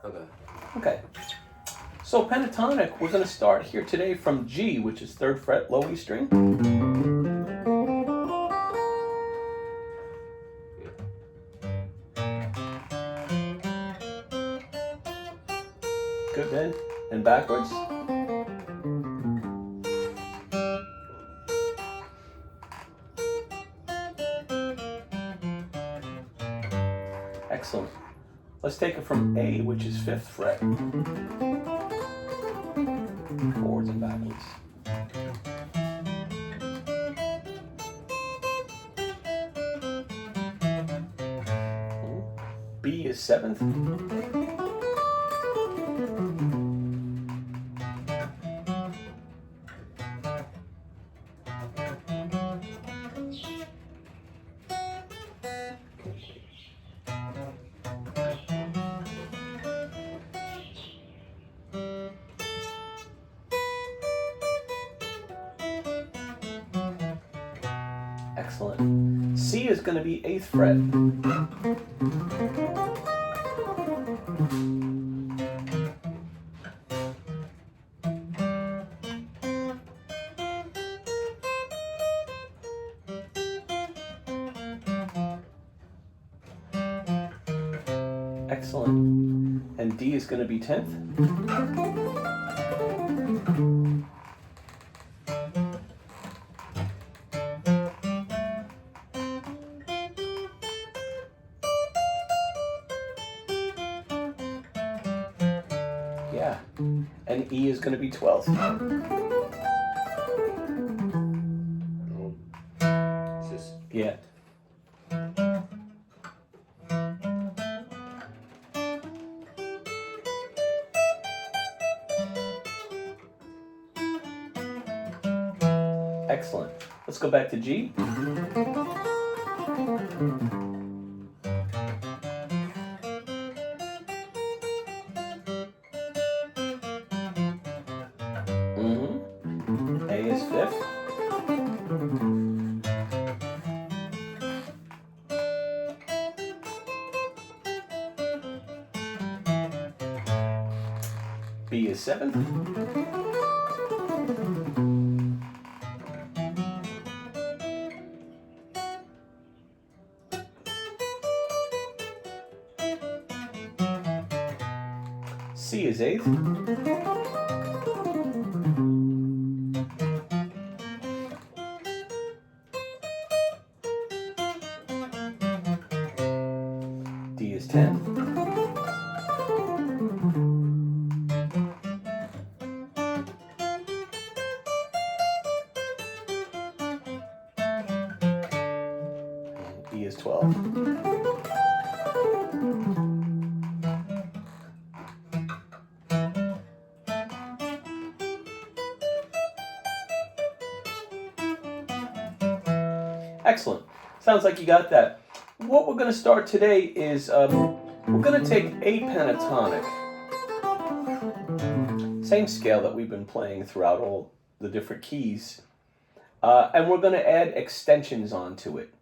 Okay. Okay. So pentatonic, we're going to start here today from G, which is 3rd fret, low E string. Good, then. And backwards. Excellent. Let's take it from A, which is 5th fret. Forwards and backwards. B is 7th. Excellent. C is going to be 8th fret. Excellent. And D is going to be 10th. Yeah. And E is going to be 12th. Yeah. Excellent. Let's go back to G. A is 5th. B is 7th. C is 8th. D is 10th. E is 12. Excellent. Sounds like you got that. What we're going to start today is we're going to take a pentatonic. Same scale that we've been playing throughout all the different keys. And we're going to add extensions onto it.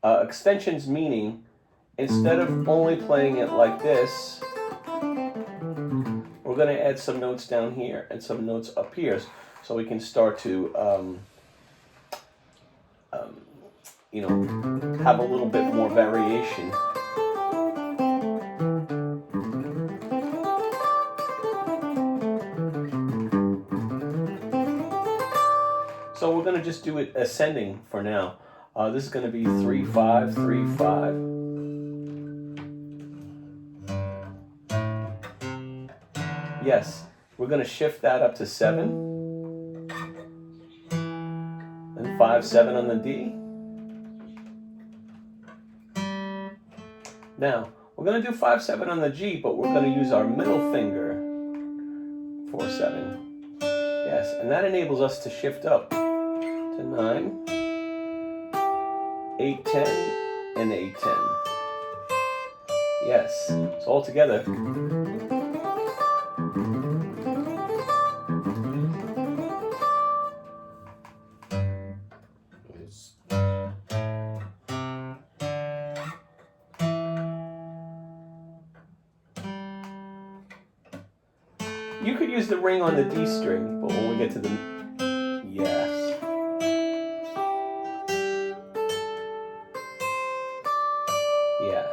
Extensions meaning instead of only playing it like this, we're going to add some notes down here and some notes up here so we can start to have a little bit more variation. So we're going to just do it ascending for now. This is going to be 3-5, 3-5. Yes, we're going to shift that up to 7. And 5-7 on the D. Now, we're going to do 5-7 on the G, but we're going to use our middle finger for 7. Yes, and that enables us to shift up to 9, 8-10, and 8-10. Yes, so all together. You could use the ring on the D string, but when we get to the... Yes. Yeah.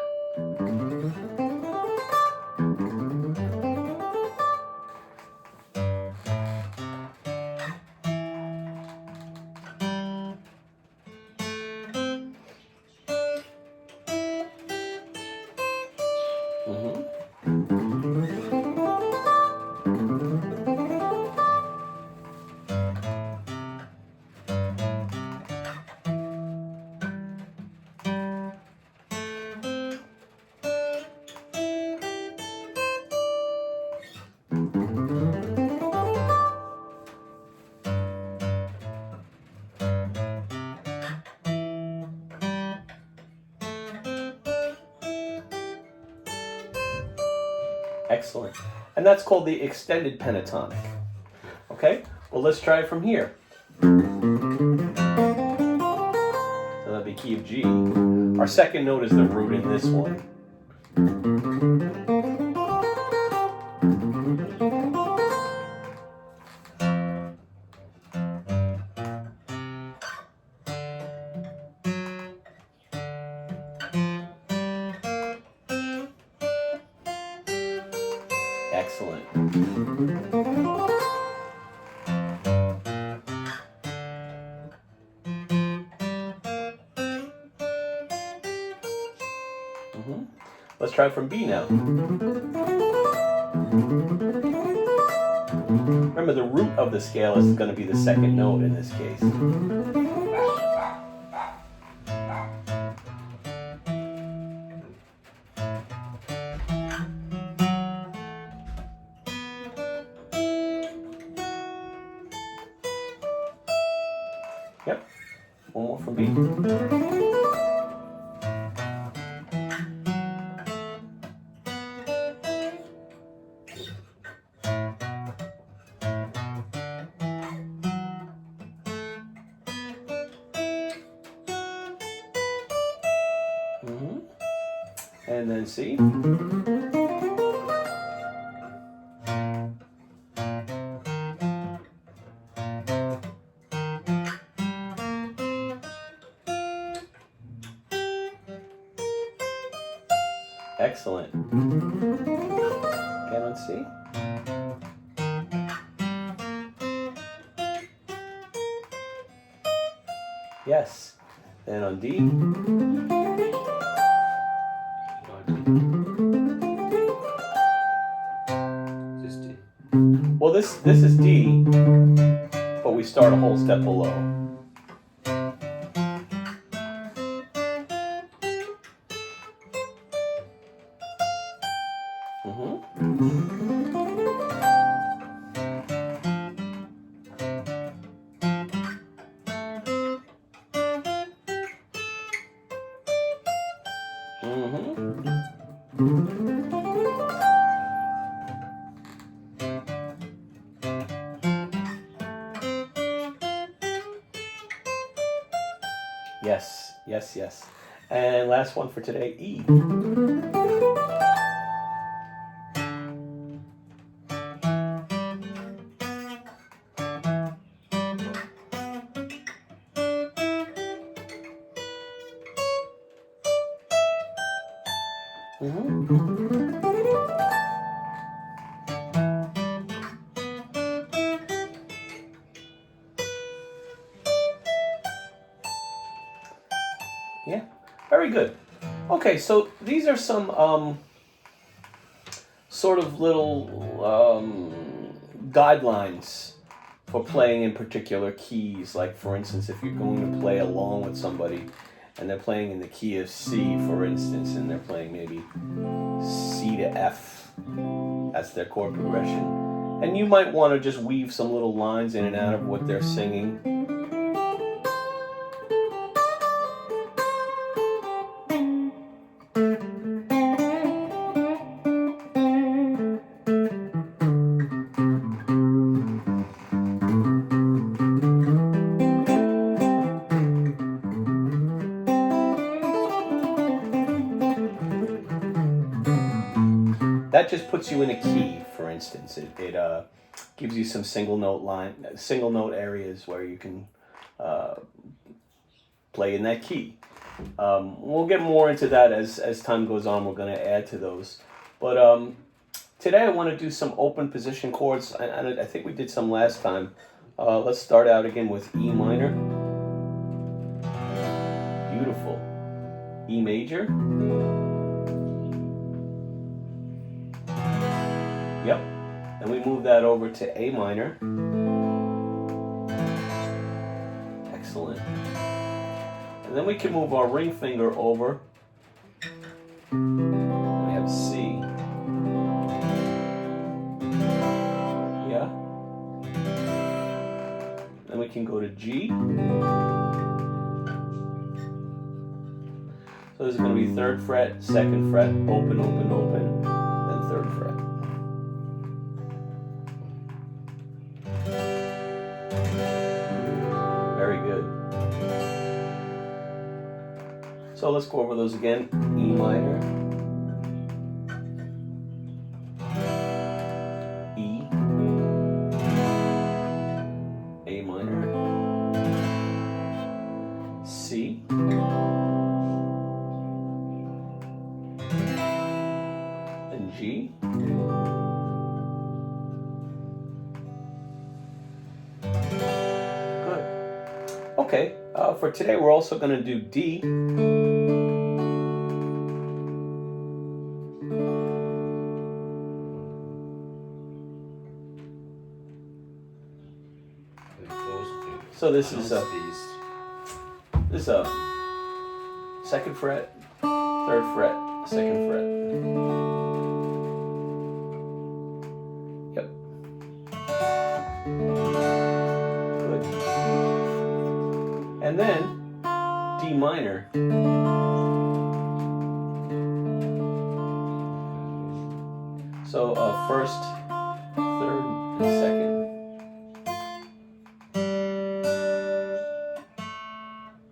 Excellent. And that's called the extended pentatonic. Okay? Well, let's try it from here. So that'll be key of G. Our second note is the root in this one. Excellent. Let's try it from B now. Remember, the root of the scale is going to be the second note in this case. Yep. One more from B. And then C. Excellent. Again on C. Yes. Then on D. Well, this is D, but we start a whole step below. Yes, yes, yes. And last one for today, E. Yeah, very good. Okay, so these are some sort of little guidelines for playing in particular keys. Like, for instance, if you're going to play along with somebody and they're playing in the key of C, for instance, and they're playing maybe C to F, that's their chord progression. And you might want to just weave some little lines in and out of what they're singing. That just puts you in a key, for instance. It gives you some single note areas where you can play in that key. We'll get more into that as time goes on. We're going to add to those. But today I want to do some open position chords. I think we did some last time. Let's start out again with E minor. Beautiful. E major. Yep. Then we move that over to A minor. Excellent. And then we can move our ring finger over. We have C. Yeah. Then we can go to G. So this is going to be 3rd fret, 2nd fret, open, open, open, then 3rd fret. Very good. So let's go over those again. E minor, E, A minor, C, and G. Good. Okay, for today we're also going to do D. So this is a 2nd fret, 3rd fret, 2nd fret. Yep. Good. And then D minor. So 1st, 3rd, and 2nd.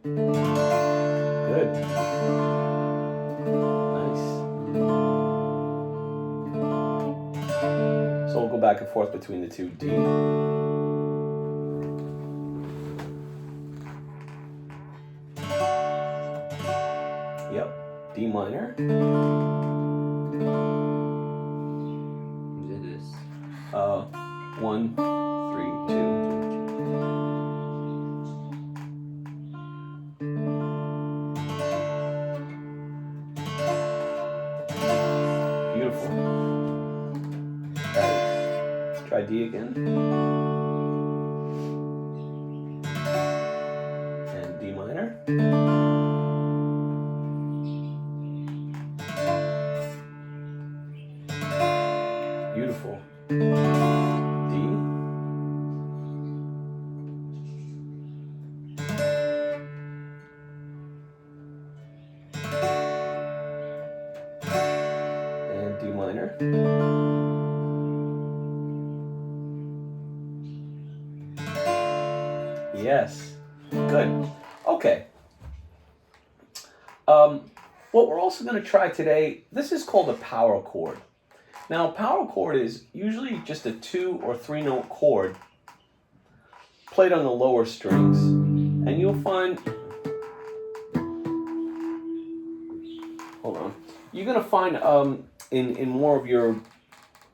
Good. Nice. So we'll go back and forth between the two. D. Yep. D minor. Did this. 1, 3, 2. Beautiful. Try D again. And D minor. Beautiful. D. And D minor. Yes. Good. Okay. What we're also going to try today, this is called a power chord. Now, a power chord is usually just a 2 or 3 note chord played on the lower strings. And you'll find, hold on, you're going to find in more of your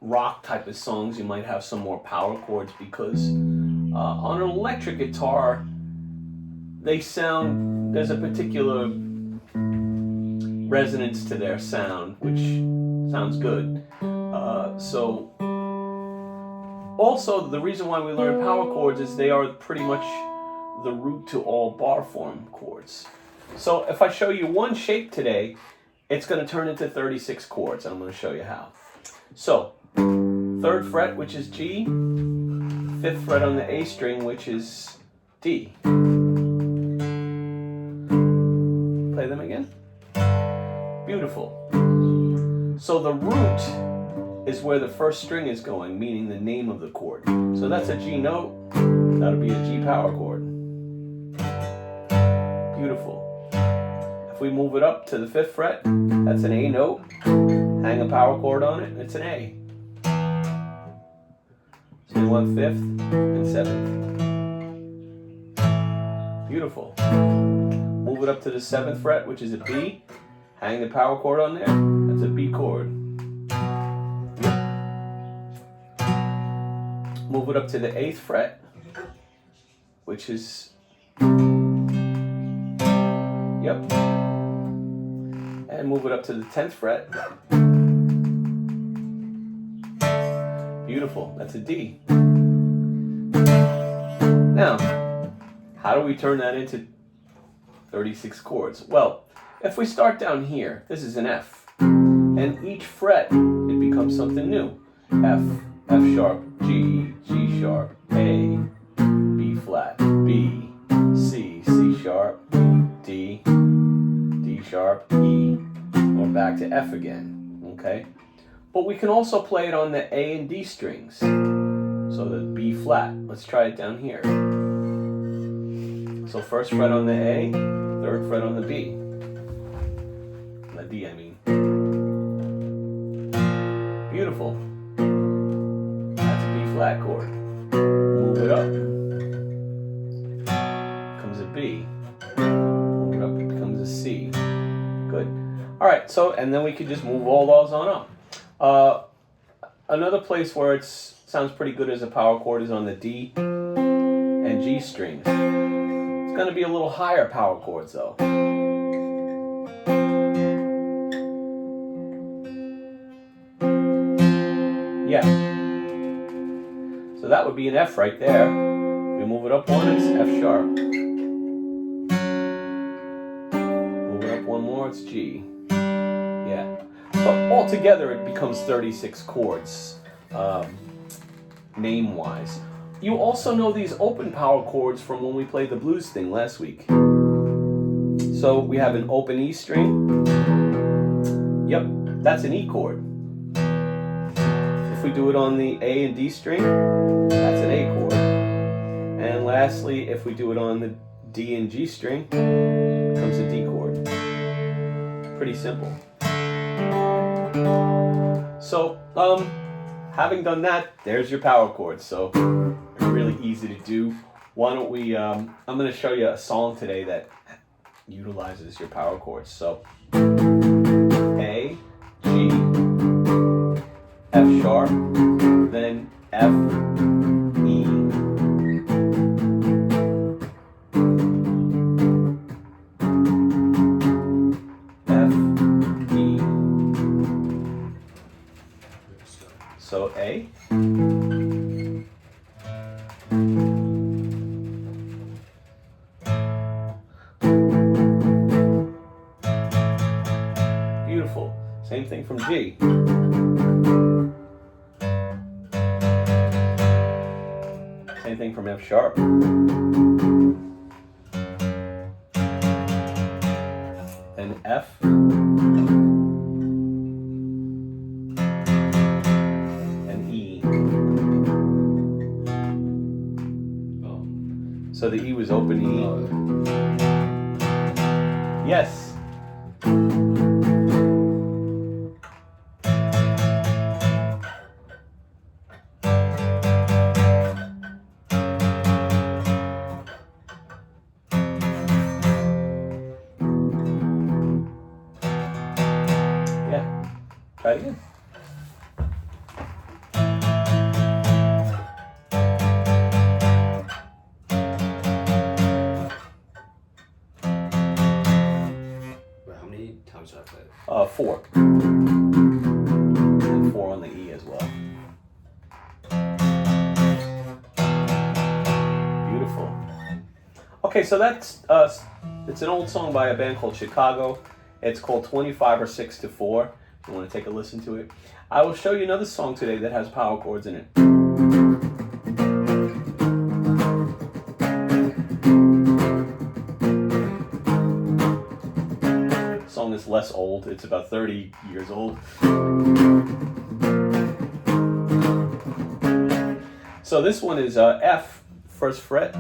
rock type of songs, you might have some more power chords because on an electric guitar, they sound, there's a particular resonance to their sound, which sounds good. So also the reason why we learn power chords is they are pretty much the root to all bar form chords. So if I show you one shape today, it's going to turn into 36 chords, and I'm going to show you how. So 3rd fret, which is G, 5th fret on the A string, which is D. Play them again. Beautiful. So the root is where the first string is going, meaning the name of the chord. So that's a G note. That'll be a G power chord. Beautiful. If we move it up to the 5th fret, that's an A note. Hang a power chord on it, it's an A. So we want 5th and 7th. Beautiful. Move it up to the 7th fret, which is a B. Hang the power chord on there. That's a B chord. Move it up to the 8th fret, which is, yep. And move it up to the 10th fret. Beautiful, that's a D. Now, how do we turn that into 36 chords? Well, if we start down here, this is an F. And each fret, it becomes something new. F, F sharp, G, G sharp, A, B flat, B, C, C sharp, D, D sharp, E. We're back to F again, okay? But we can also play it on the A and D strings. So the B flat, let's try it down here. So 1st fret on the A, 3rd fret on the B. The D, I mean. Beautiful. That's a B flat chord. Move it up. Becomes a B. Move it up, it becomes a C. Good. All right, so, and then we could just move all those on up. Another place where it sounds pretty good as a power chord is on the D and G strings. It's going to be a little higher power chords though. Yeah. So that would be an F right there. We move it up one, it's F sharp. Move it up one more, it's G. Yeah. But altogether it becomes 36 chords, name-wise. You also know these open power chords from when we played the blues thing last week. So we have an open E string. Yep, that's an E chord. If we do it on the A and D string, that's an A chord. And lastly, if we do it on the D and G string, it becomes a D chord. Pretty simple. So, having done that, there's your power chords. So, really easy to do. Why don't we, I'm going to show you a song today that utilizes your power chords. So, A, G, F sharp, then F, E, F, E. So A. Beautiful. Same thing from G. Same thing from F sharp. And F. And E. So the E was open E. Yes. Try it again. Wait, how many times did I play it? 4. And 4 on the E as well. Beautiful. Okay, so that's it's an old song by a band called Chicago. It's called 25 or 6 to 4. If you want to take a listen to it. I will show you another song today that has power chords in it. The song is less old. It's about 30 years old. So this one is F, 1st fret.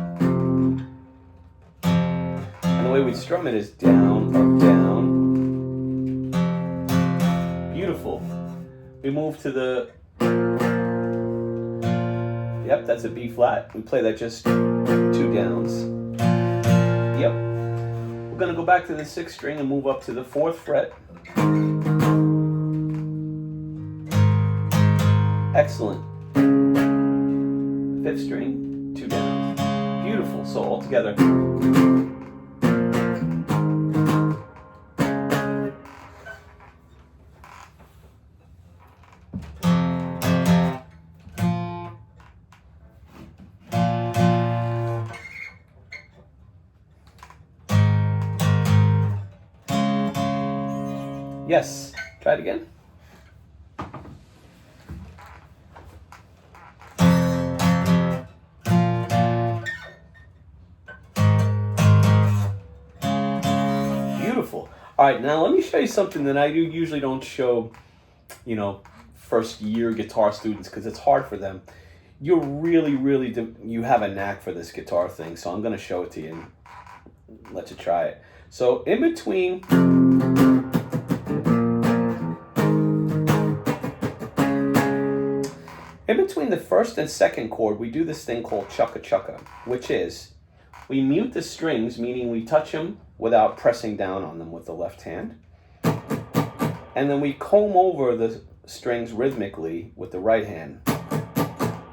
And the way we strum it is down, up, down. Beautiful. We move to the Yep, that's a B flat. We play that just 2 downs. Yep. We're going to go back to the 6th string and move up to the 4th fret. Excellent. 5th string, 2 downs. Beautiful. So all together. Yes. Try it again. Beautiful. All right, now let me show you something that I usually don't show, first year guitar students because it's hard for them. You're you have a knack for this guitar thing, so I'm going to show it to you and let you try it. So in between the 1st and 2nd chord, we do this thing called chukka chukka, which is we mute the strings, meaning we touch them without pressing down on them with the left hand. And then we comb over the strings rhythmically with the right hand.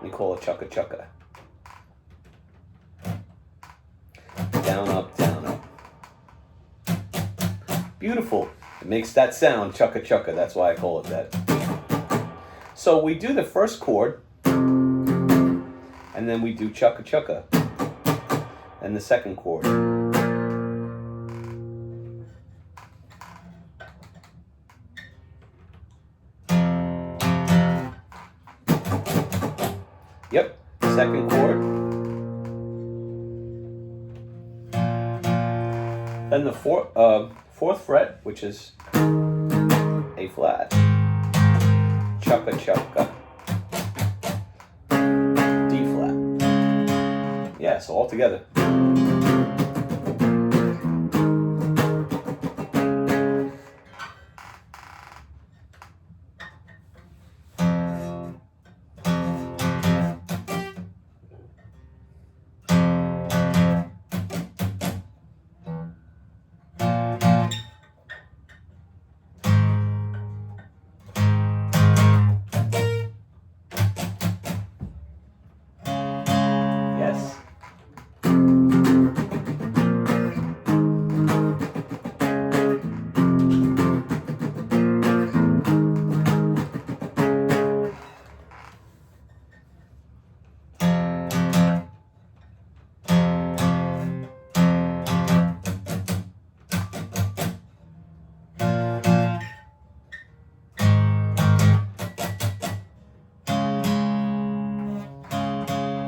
We call it chukka chukka. Down, up, down, up. Beautiful. It makes that sound, chukka chukka. That's why I call it that. So we do the 1st chord, and then we do chukka chukka, and the 2nd chord. Yep, 2nd chord. Then the 4th fret, which is A flat. Chukka chukka. D flat. Yeah, so all together. Yes.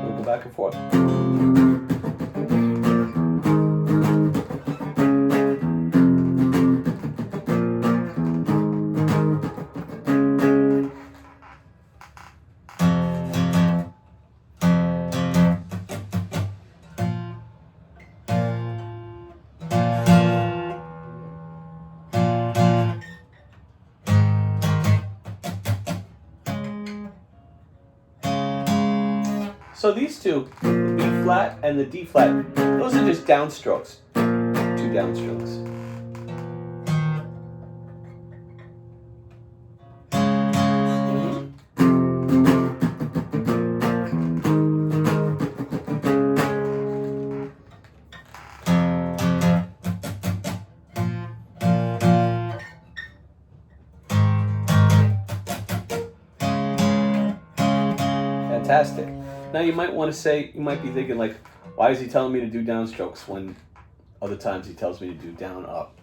We'll go back and forth. So these two, the B flat and the D flat, those are just downstrokes. 2 downstrokes. Fantastic. Now you might want to say, you might be thinking like, why is he telling me to do downstrokes when other times he tells me to do down up?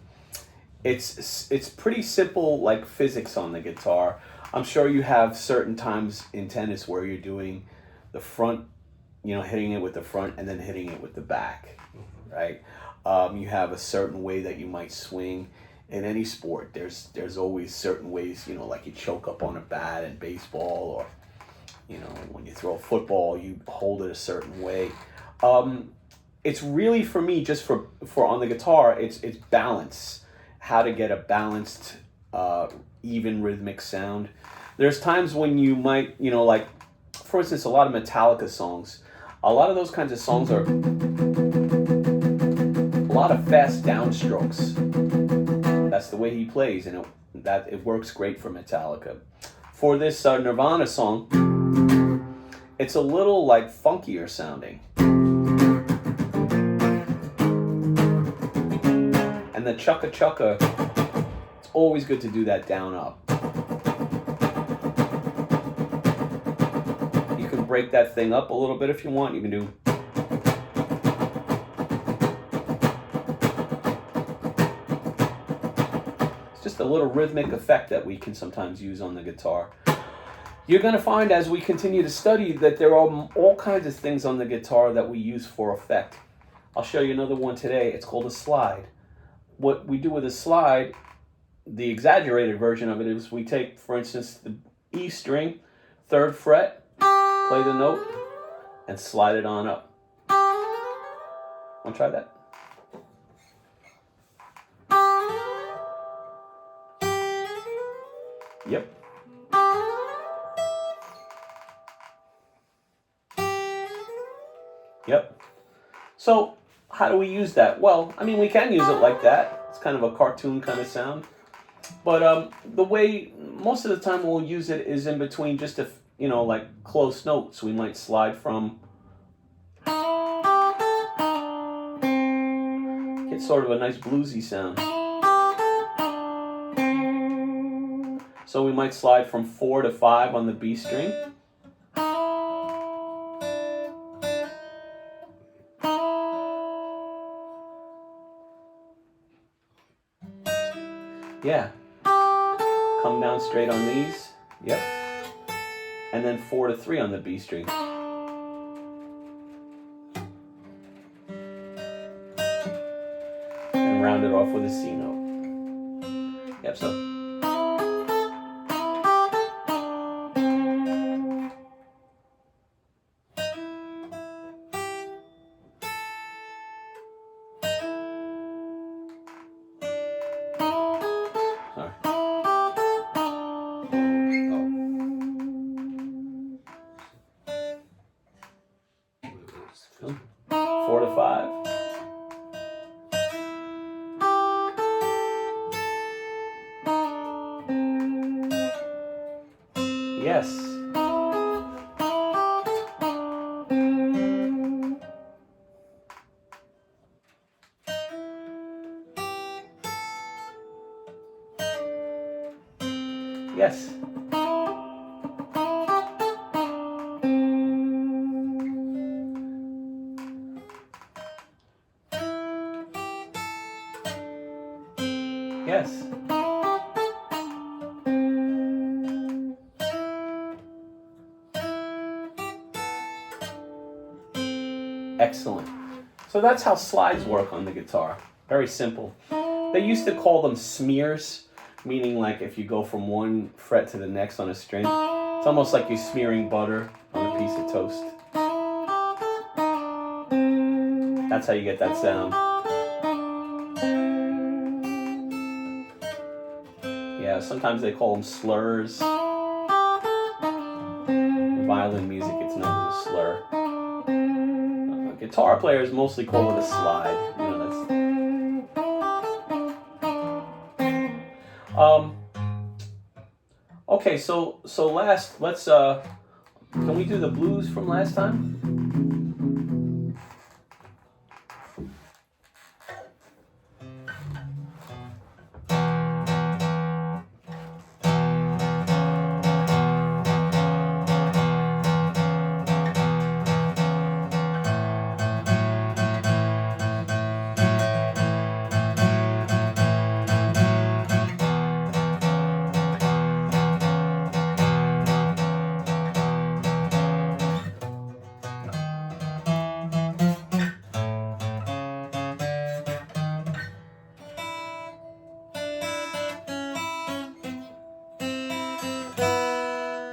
It's pretty simple, like physics on the guitar. I'm sure you have certain times in tennis where you're doing the front, hitting it with the front and then hitting it with the back, right? You have a certain way that you might swing. In any sport, there's always certain ways, like you choke up on a bat in baseball, or when you throw a football, you hold it a certain way. It's really, for me, just for on the guitar, it's balance. How to get a balanced, even rhythmic sound. There's times when you might, like for instance, a lot of Metallica songs, a lot of those kinds of songs are a lot of fast downstrokes. That's the way he plays, and it works great for Metallica. For this Nirvana song, it's a little like funkier sounding. And the chukka chukka, it's always good to do that down up. You can break that thing up a little bit if you want. You can do. It's just a little rhythmic effect that we can sometimes use on the guitar. You're going to find as we continue to study that there are all kinds of things on the guitar that we use for effect. I'll show you another one today. It's called a slide. What we do with a slide, the exaggerated version of it is we take, for instance, the E string, 3rd fret, play the note, and slide it on up. Want to try that? Yep. Yep. So, how do we use that? Well, I mean, we can use it like that. It's kind of a cartoon kind of sound. But the way, most of the time we'll use it is in between just a, like close notes. We might slide from, get sort of a nice bluesy sound. So we might slide from 4 to 5 on the B string. Yeah. Come down straight on these. Yep. And then 4 to 3 on the B string. And round it off with a C note. Yep, so. Sorry. 4 to 5. Yes. Yes. Yes. Excellent. So that's how slides work on the guitar. Very simple. They used to call them smears, meaning like if you go from one fret to the next on a string, it's almost like you're smearing butter on a piece of toast. That's how you get that sound. Yeah, sometimes they call them slurs. In violin music, it's known as a slur. Guitar players mostly call it a slide. Okay, so last, let's can we do the blues from last time?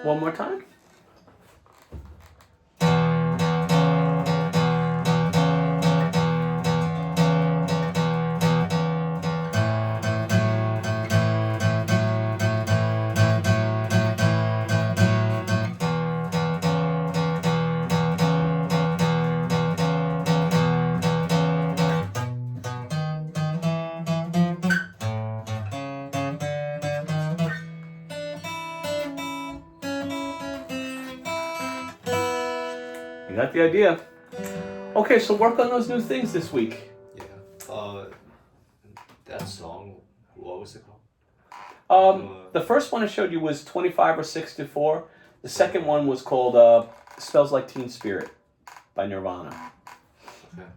One more time. You got the idea. Okay, so work on those new things this week. Yeah. That song, what was it called? The first one I showed you was 25 or 64. The second one was called Smells Like Teen Spirit by Nirvana. Okay.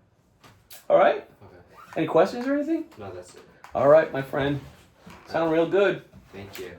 All right? Okay. Any questions or anything? No, that's it. All right, my friend. Sound real good. Thank you.